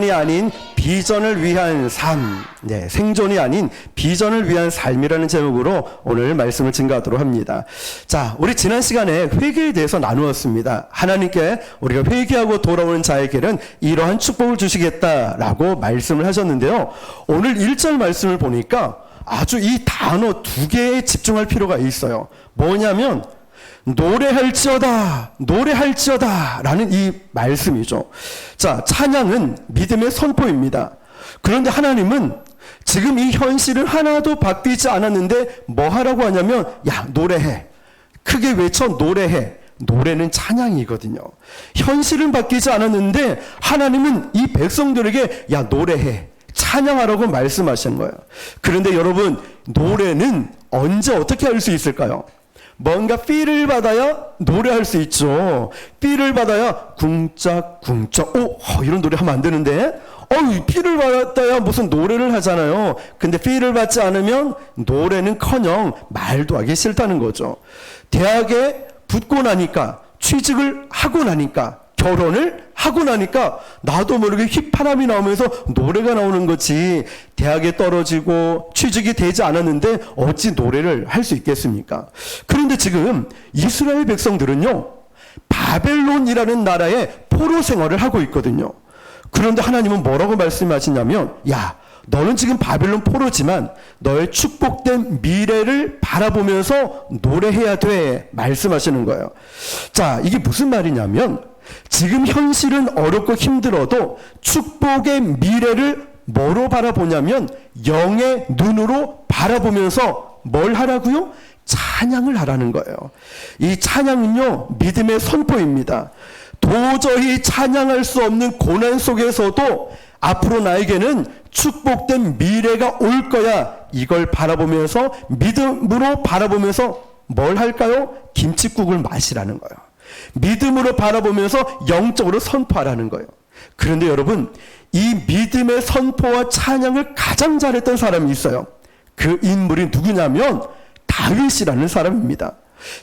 이 아닌 비전을 위한 삶, 생존이 아닌 비전을 위한 삶이라는 제목으로 오늘 말씀을 증거하도록 합니다. 자, 우리 지난 시간에 회개에 대해서 나누었습니다. 하나님께 우리가 회개하고 돌아오는 자에게는 이러한 축복을 주시겠다라고 말씀을 하셨는데요. 오늘 1절 말씀을 보니까 아주 이 단어 두 개에 집중할 필요가 있어요. 뭐냐면 노래할지어다 라는 이 말씀이죠. 자, 찬양은 믿음의 선포입니다. 그런데 하나님은 지금 이 현실은 하나도 바뀌지 않았는데 뭐 하라고 하냐면 야, 노래해. 크게 외쳐 노래해. 노래는 찬양이거든요. 현실은 바뀌지 않았는데 하나님은 이 백성들에게 야, 노래해. 찬양하라고 말씀하신 거예요. 그런데 여러분, 노래는 언제 어떻게 할 수 있을까요? 뭔가 필을 받아야 노래할 수 있죠. 필을 받아야 궁짝궁짝 이런 노래 하면 안 되는데 필을 받아야 무슨 노래를 하잖아요. 근데 필을 받지 않으면 노래는커녕 말도 하기 싫다는 거죠. 대학에 붙고 나니까, 취직을 하고 나니까, 결혼을 하고 나니까 나도 모르게 휘파람이 나오면서 노래가 나오는 거지, 대학에 떨어지고 취직이 되지 않았는데 어찌 노래를 할 수 있겠습니까? 그런데 지금 이스라엘 백성들은요, 바벨론이라는 나라에 포로 생활을 하고 있거든요. 그런데 하나님은 뭐라고 말씀하시냐면 야, 너는 지금 바벨론 포로지만 너의 축복된 미래를 바라보면서 노래해야 돼 말씀하시는 거예요. 자, 이게 무슨 말이냐면 지금 현실은 어렵고 힘들어도 축복의 미래를 뭐로 바라보냐면 영의 눈으로 바라보면서 뭘 하라고요? 찬양을 하라는 거예요. 이 찬양은요, 믿음의 선포입니다. 도저히 찬양할 수 없는 고난 속에서도 앞으로 나에게는 축복된 미래가 올 거야, 이걸 바라보면서, 믿음으로 바라보면서 뭘 할까요? 김칫국을 마시라는 거예요. 믿음으로 바라보면서 영적으로 선포하라는 거예요. 그런데 여러분, 이 믿음의 선포와 찬양을 가장 잘했던 사람이 있어요. 그 인물이 누구냐면 다윗이라는 사람입니다.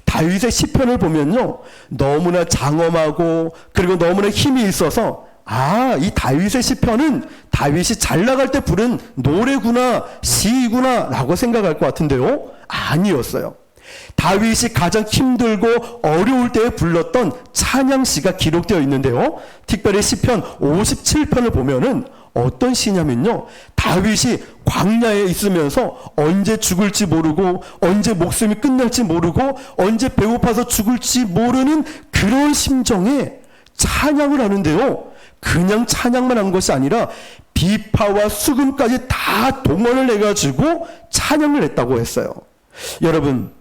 다윗의 시편을 보면요, 너무나 장엄하고 그리고 너무나 힘이 있어서 이 다윗의 시편은 다윗이 잘 나갈 때 부른 노래구나, 시구나 라고 생각할 것 같은데요, 아니었어요. 다윗이 가장 힘들고 어려울 때에 불렀던 찬양시가 기록되어 있는데요, 특별히 시편 57편을 보면은 어떤 시냐면요, 다윗이 광야에 있으면서 언제 죽을지 모르고 언제 목숨이 끝날지 모르고 언제 배고파서 죽을지 모르는 그런 심정에 찬양을 하는데요, 그냥 찬양만 한 것이 아니라 비파와 수금까지 다 동원을 해가지고 찬양을 했다고 했어요. 여러분,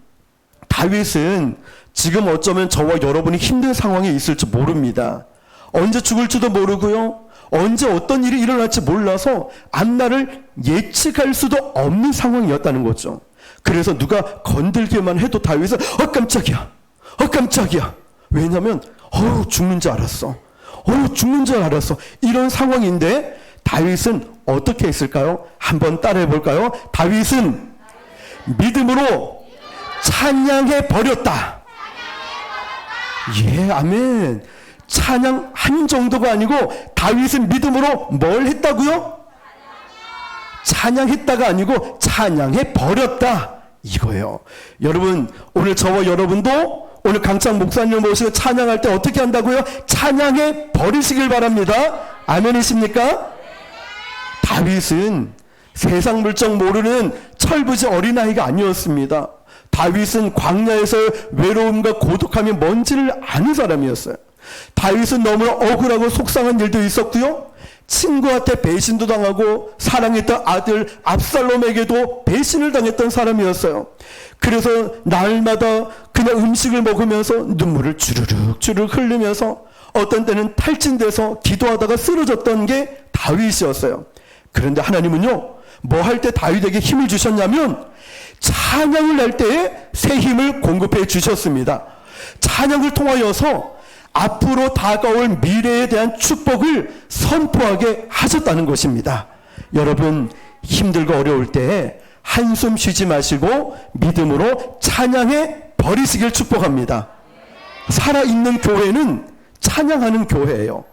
다윗은 지금 어쩌면 저와 여러분이 힘든 상황에 있을지 모릅니다. 언제 죽을지도 모르고요, 언제 어떤 일이 일어날지 몰라서 앞날을 예측할 수도 없는 상황이었다는 거죠. 그래서 누가 건들기만 해도 다윗은 깜짝이야. 왜냐하면 죽는 줄 알았어. 이런 상황인데 다윗은 어떻게 했을까요? 한번 따라해 볼까요? 다윗은 믿음으로 찬양해 버렸다. 예, 아멘. 찬양한 정도가 아니고 다윗은 믿음으로 뭘 했다고요? 찬양했다가 아니고 찬양해 버렸다, 이거예요. 여러분, 오늘 저와 여러분도 오늘 강창 목사님 모시고 찬양할 때 어떻게 한다고요? 찬양해 버리시길 바랍니다. 아멘이십니까? 다윗은 세상 물정 모르는 철부지 어린아이가 아니었습니다. 다윗은 광야에서 외로움과 고독함이 뭔지를 아는 사람이었어요. 다윗은 너무나 억울하고 속상한 일도 있었고요, 친구한테 배신도 당하고 사랑했던 아들 압살롬에게도 배신을 당했던 사람이었어요. 그래서 날마다 그냥 음식을 먹으면서 눈물을 주르륵 흘리면서 어떤 때는 탈진돼서 기도하다가 쓰러졌던 게 다윗이었어요. 그런데 하나님은요, 뭐 할 때 다윗에게 힘을 주셨냐면 찬양을 할 때에 새 힘을 공급해 주셨습니다. 찬양을 통하여서 앞으로 다가올 미래에 대한 축복을 선포하게 하셨다는 것입니다. 여러분, 힘들고 어려울 때에 한숨 쉬지 마시고 믿음으로 찬양해 버리시길 축복합니다. 살아있는 교회는 찬양하는 교회예요.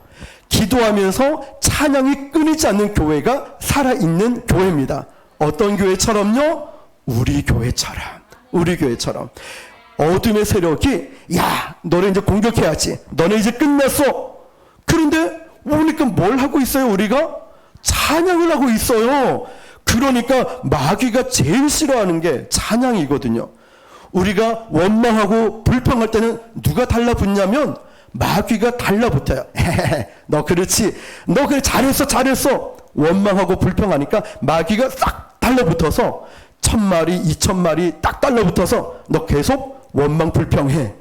기도하면서 찬양이 끊이지 않는 교회가 살아있는 교회입니다. 어떤 교회처럼요? 우리 교회처럼. 어둠의 세력이 야 너네 이제 공격해야지, 너네 이제 끝났어. 그런데 보니까 뭘 하고 있어요? 우리가 찬양을 하고 있어요. 그러니까 마귀가 제일 싫어하는 게 찬양이거든요. 우리가 원망하고 불평할 때는 누가 달라붙냐면 마귀가 달라붙어요. 너 그렇지, 너 그래, 잘했어. 원망하고 불평하니까 마귀가 싹 달라붙어서 1000마리 2000마리 딱 달라붙어서 너 계속 원망 불평해.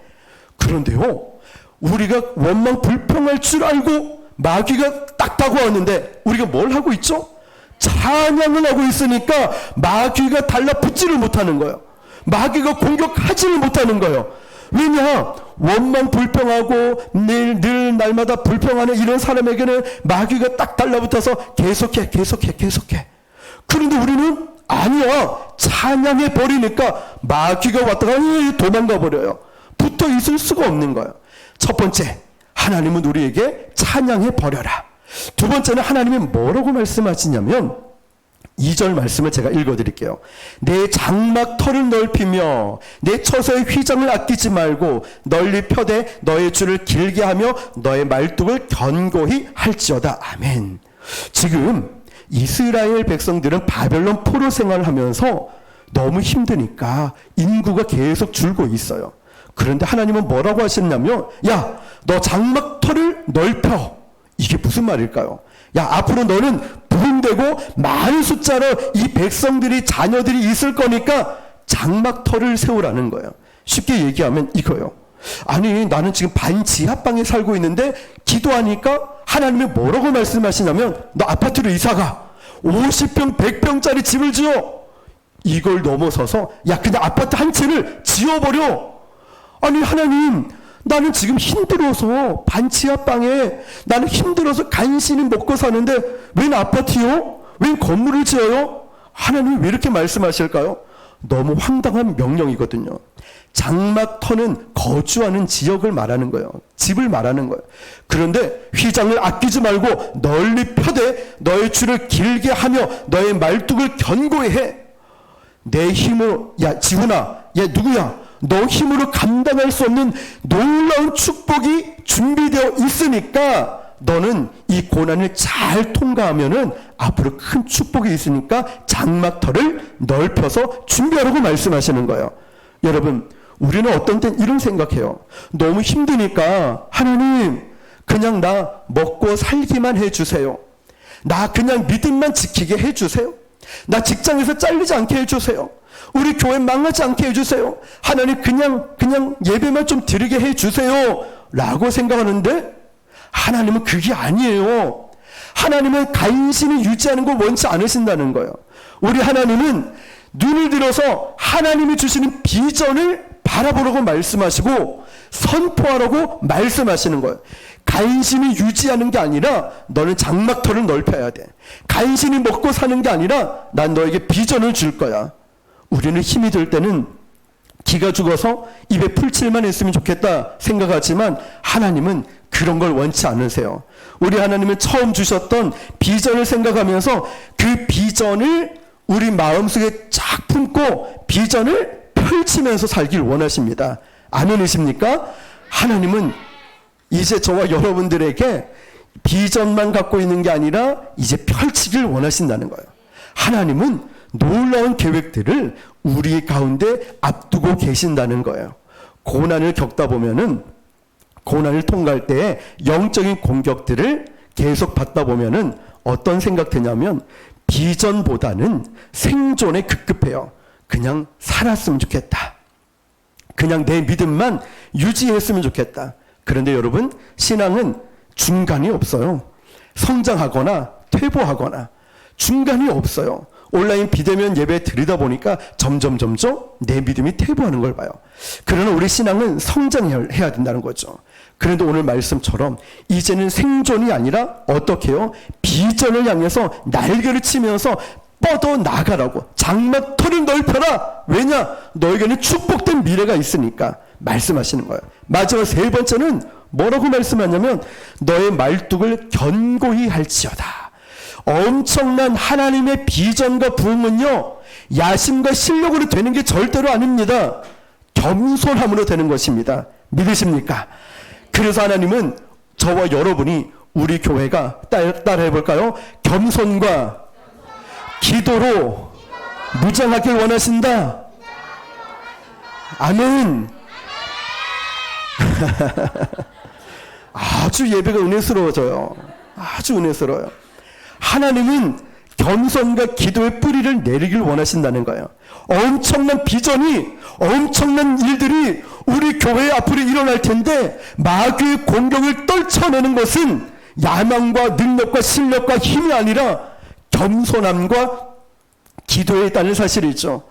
그런데요, 우리가 원망 불평할 줄 알고 마귀가 딱 다가왔는데 우리가 뭘 하고 있죠? 찬양을 하고 있으니까 마귀가 달라붙지를 못하는 거예요. 마귀가 공격하지를 못하는 거예요. 왜냐? 원망 불평하고 늘 날마다 불평하는 이런 사람에게는 마귀가 딱 달라붙어서 계속해. 그런데 우리는 아니야, 찬양해 버리니까 마귀가 왔다가 도망가 버려요. 붙어 있을 수가 없는 거예요. 첫 번째, 하나님은 우리에게 찬양해 버려라. 두 번째는 하나님이 뭐라고 말씀하시냐면 2절 말씀을 제가 읽어드릴게요. 내 장막 털을 넓히며 내 처소의 휘장을 아끼지 말고 널리 펴되 너의 줄을 길게 하며 너의 말뚝을 견고히 할지어다. 아멘. 지금 이스라엘 백성들은 바벨론 포로 생활을 하면서 너무 힘드니까 인구가 계속 줄고 있어요. 그런데 하나님은 뭐라고 하셨냐면 야, 너 장막 털을 넓혀. 이게 무슨 말일까요? 야, 앞으로 너는 부흥되고 많은 숫자로 이 백성들이, 자녀들이 있을 거니까 장막터를 세우라는 거예요. 쉽게 얘기하면 이거예요. 아니, 나는 지금 반지하방에 살고 있는데 기도하니까 하나님이 뭐라고 말씀하시냐면 너 아파트로 이사가, 50평 100평짜리 집을 지어. 이걸 넘어서서 야, 그냥 아파트 한 채를 지어버려. 아니, 하나님, 나는 지금 힘들어서 반지하방에, 나는 힘들어서 간신히 먹고 사는데 웬 아파트요? 웬 건물을 지어요? 하나님이 왜 이렇게 말씀하실까요? 너무 황당한 명령이거든요. 장막터는 거주하는 지역을 말하는 거예요. 집을 말하는 거예요. 그런데 휘장을 아끼지 말고 널리 펴되 너의 줄을 길게 하며 너의 말뚝을 견고히 해. 내 힘으로, 야 지훈아, 야 누구야, 너 힘으로 감당할 수 없는 놀라운 축복이 준비되어 있으니까 너는 이 고난을 잘 통과하면은 앞으로 큰 축복이 있으니까 장막터를 넓혀서 준비하라고 말씀하시는 거예요. 여러분, 우리는 어떤 땐 이런 생각해요. 너무 힘드니까 하나님, 그냥 나 먹고 살기만 해주세요. 나 그냥 믿음만 지키게 해주세요. 나 직장에서 잘리지 않게 해주세요. 우리 교회 망하지 않게 해주세요. 하나님 그냥 예배만 좀 드리게 해주세요 라고 생각하는데 하나님은 그게 아니에요. 하나님은 간신히 유지하는 걸 원치 않으신다는 거예요. 우리 하나님은 눈을 들어서 하나님이 주시는 비전을 바라보라고 말씀하시고 선포하라고 말씀하시는 거예요. 간신히 유지하는 게 아니라 너는 장막터를 넓혀야 돼. 간신히 먹고 사는 게 아니라 난 너에게 비전을 줄 거야. 우리는 힘이 들 때는 기가 죽어서 입에 풀칠만 했으면 좋겠다 생각하지만 하나님은 그런 걸 원치 않으세요. 우리 하나님은 처음 주셨던 비전을 생각하면서 그 비전을 우리 마음속에 쫙 품고 비전을 펼치면서 살길 원하십니다. 아멘이십니까? 하나님은 이제 저와 여러분들에게 비전만 갖고 있는 게 아니라 이제 펼치길 원하신다는 거예요. 하나님은 놀라운 계획들을 우리 가운데 앞두고 계신다는 거예요. 고난을 겪다 보면은, 고난을 통과할 때 영적인 공격들을 계속 받다 보면은 어떤 생각 드냐면 비전보다는 생존에 급급해요. 그냥 살았으면 좋겠다. 그냥 내 믿음만 유지했으면 좋겠다. 그런데 여러분, 신앙은 중간이 없어요. 성장하거나 퇴보하거나 중간이 없어요. 온라인 비대면 예배 드리다 보니까 점점 내 믿음이 퇴보하는 걸 봐요. 그러나 우리 신앙은 성장해야 된다는 거죠. 그런데 오늘 말씀처럼 이제는 생존이 아니라 어떻게 해요? 비전을 향해서 날개를 치면서 뻗어 나가라고. 장막터를 넓혀라. 왜냐? 너에게는 축복된 미래가 있으니까. 말씀하시는 거예요. 마지막 세 번째는 뭐라고 말씀하냐면 너의 말뚝을 견고히 할지어다. 엄청난 하나님의 비전과 부흥은요, 야심과 실력으로 되는 게 절대로 아닙니다. 겸손함으로 되는 것입니다. 믿으십니까? 그래서 하나님은 저와 여러분이, 우리 교회가 따라해 볼까요? 겸손과 기도로 무장하길 원하신다. 아멘. 아주 예배가 은혜스러워져요. 아주 은혜스러워요. 하나님은 겸손과 기도의 뿌리를 내리길 원하신다는 거예요. 엄청난 비전이, 엄청난 일들이 우리 교회 앞으로 일어날 텐데 마귀의 공격을 떨쳐내는 것은 야망과 능력과 실력과 힘이 아니라 겸손함과 기도에 있다는 사실이죠.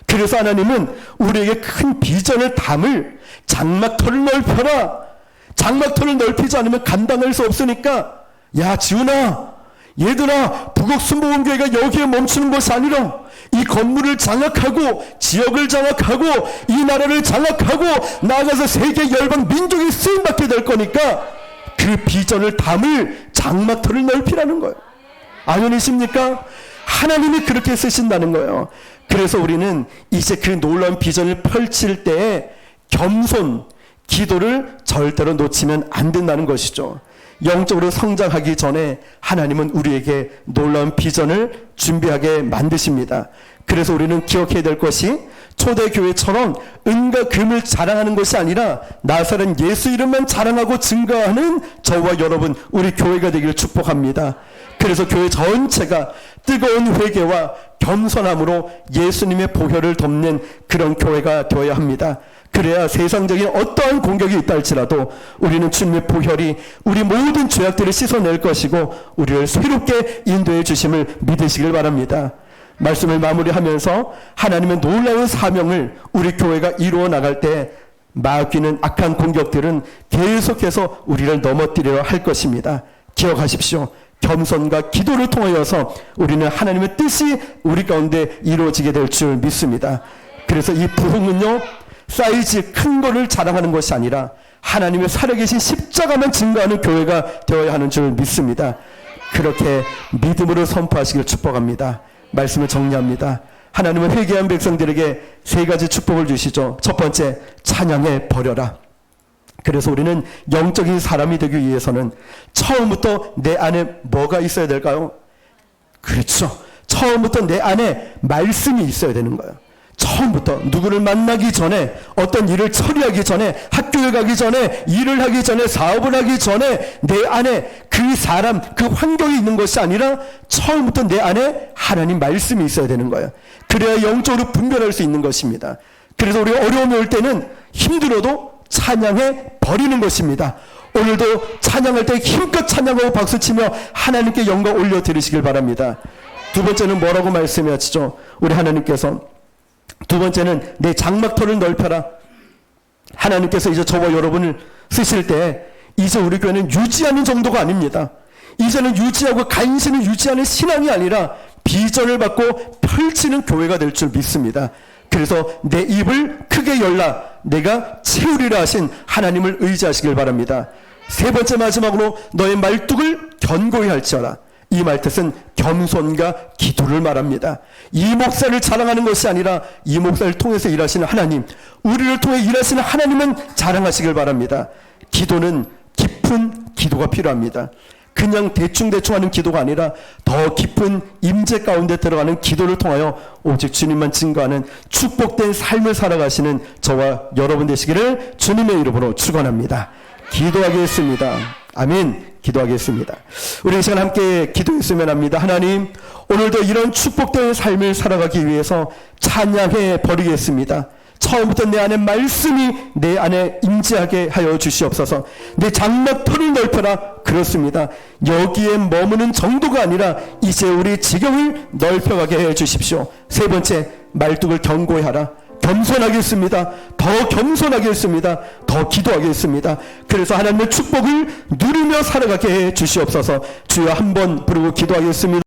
그래서 하나님은 우리에게 큰 비전을 담을 장막터를 넓혀라. 장막터를 넓히지 않으면 감당할 수 없으니까, 야 지훈아, 얘들아, 북옥순복음교회가 여기에 멈추는 것이 아니라 이 건물을 장악하고 지역을 장악하고 이 나라를 장악하고 나아가서 세계 열방 민족이 쓰임받게 될 거니까 그 비전을 담을 장막터를 넓히라는 거예요. 아멘이십니까? 하나님이 그렇게 쓰신다는 거예요. 그래서 우리는 이제 그 놀라운 비전을 펼칠 때에 겸손, 기도를 절대로 놓치면 안 된다는 것이죠. 영적으로 성장하기 전에 하나님은 우리에게 놀라운 비전을 준비하게 만드십니다. 그래서 우리는 기억해야 될 것이, 초대교회처럼 은과 금을 자랑하는 것이 아니라 나사렛 예수 이름만 자랑하고 증거하는 저와 여러분, 우리 교회가 되기를 축복합니다. 그래서 교회 전체가 뜨거운 회개와 겸손함으로 예수님의 보혈을 돕는 그런 교회가 되어야 합니다. 그래야 세상적인 어떠한 공격이 있다 할지라도 우리는 주님의 보혈이 우리 모든 죄악들을 씻어낼 것이고 우리를 새롭게 인도해 주심을 믿으시길 바랍니다. 말씀을 마무리하면서 하나님의 놀라운 사명을 우리 교회가 이루어 나갈 때 마귀는, 악한 공격들은 계속해서 우리를 넘어뜨리려 할 것입니다. 기억하십시오. 겸손과 기도를 통하여서 우리는 하나님의 뜻이 우리 가운데 이루어지게 될 줄 믿습니다. 그래서 이 부흥은요, 사이즈 큰 거를 자랑하는 것이 아니라 하나님의 살아계신 십자가만 증거하는 교회가 되어야 하는 줄 믿습니다. 그렇게 믿음으로 선포하시길 축복합니다. 말씀을 정리합니다. 하나님은 회개한 백성들에게 세 가지 축복을 주시죠. 첫 번째, 찬양해 버려라. 그래서 우리는 영적인 사람이 되기 위해서는 처음부터 내 안에 뭐가 있어야 될까요? 그렇죠. 처음부터 내 안에 말씀이 있어야 되는 거예요. 처음부터 누구를 만나기 전에, 어떤 일을 처리하기 전에, 학교에 가기 전에, 일을 하기 전에, 사업을 하기 전에 내 안에 그 사람, 그 환경이 있는 것이 아니라 처음부터 내 안에 하나님 말씀이 있어야 되는 거예요. 그래야 영적으로 분별할 수 있는 것입니다. 그래서 우리가 어려움이 올 때는 힘들어도 찬양해 버리는 것입니다. 오늘도 찬양할 때 힘껏 찬양하고 박수치며 하나님께 영광 올려드리시길 바랍니다. 두 번째는 뭐라고 말씀하시죠? 우리 하나님께서 두 번째는 내 장막터를 넓혀라. 하나님께서 이제 저와 여러분을 쓰실 때 이제 우리 교회는 유지하는 정도가 아닙니다. 이제는 유지하고 간신히 유지하는 신앙이 아니라 비전을 받고 펼치는 교회가 될 줄 믿습니다. 그래서 내 입을 크게 열라 내가 채우리라 하신 하나님을 의지하시길 바랍니다. 세 번째, 마지막으로 너의 말뚝을 견고히 할지어라. 이 말뜻은 겸손과 기도를 말합니다. 이 목사를 자랑하는 것이 아니라 이 목사를 통해서 일하시는 하나님, 우리를 통해 일하시는 하나님은 자랑하시길 바랍니다. 기도는 깊은 기도가 필요합니다. 그냥 대충대충 하는 기도가 아니라 더 깊은 임재 가운데 들어가는 기도를 통하여 오직 주님만 증거하는 축복된 삶을 살아가시는 저와 여러분 되시기를 주님의 이름으로 축원합니다. 기도하겠습니다. 아멘. 기도하겠습니다. 우리 이 시간 함께 기도했으면 합니다. 하나님, 오늘도 이런 축복된 삶을 살아가기 위해서 찬양해 버리겠습니다. 처음부터 내 안에 말씀이 내 안에 임재하게 하여 주시옵소서. 내 장막터를 넓혀라. 그렇습니다. 여기에 머무는 정도가 아니라 이제 우리 지경을 넓혀가게 해 주십시오. 세 번째, 말뚝을 견고히 하라. 겸손하겠습니다. 더 겸손하겠습니다. 더 기도하겠습니다. 그래서 하나님의 축복을 누리며 살아가게 해 주시옵소서. 주여, 한번 부르고 기도하겠습니다.